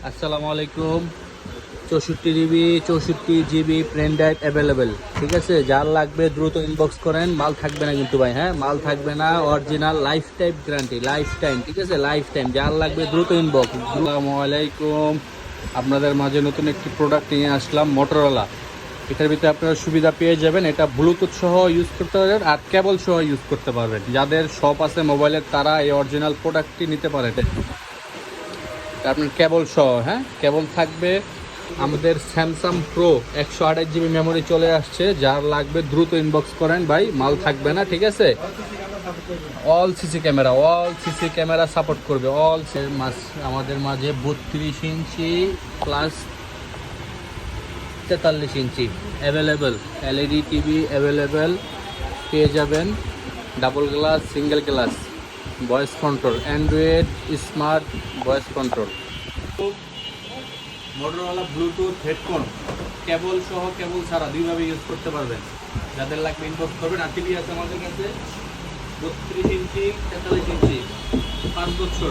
আসসালামু আলাইকুম। 64 GB 64 GB pen drive available, ঠিক আছে। যার লাগবে দ্রুত ইনবক্স করেন। মাল থাকবে না কিন্তু ভাই, হ্যাঁ মাল থাকবে না। Original life time guarantee, life time, ঠিক আছে, লাইফ টাইম। যার লাগবে দ্রুত ইনবক্স। আসসালামু আলাইকুম। আপনাদের মাঝে নতুন একটি প্রোডাক্ট নিয়ে আসলাম, মোটরোলা। এটার ভিতরে আপনারা সুবিধা পেয়ে যাবেন, এটা ব্লুটুথ সহ ইউজ করতে পারবেন আর কেবল সহ ইউজ করতে পারবেন। যাদের শপ আছে মোবাইলের তারা এই অরিজিনাল প্রোডাক্টটি নিতে পারেন। আপনার কেবল সহ, হ্যাঁ কেবল থাকবে। আমাদের স্যামসাং প্রো 128 জিবি মেমোরি চলে আসছে। যার লাগবে দ্রুত ইনবক্স করেন ভাই, মাল থাকবে না, ঠিক আছে। অল সিসি ক্যামেরা সাপোর্ট করবে। আমাদের মাঝে 32 ইঞ্চি প্লাস 43 ইঞ্চি অ্যাভেলেবেল। এলইডি টিভি অ্যাভেলেবেল পেয়ে যাবেন। Double glass, single glass, voice control, Android smart voice control. Motorola Bluetooth headphone কেবল সহ কেবল ছাড়া দুইভাবে ইউজ করতে পারবেন। যাদের লাগবে ইনবক্স করবেন। আর টিভি আছে আমাদের কাছে 32 ইঞ্চি 43 ইঞ্চি, 5 বছর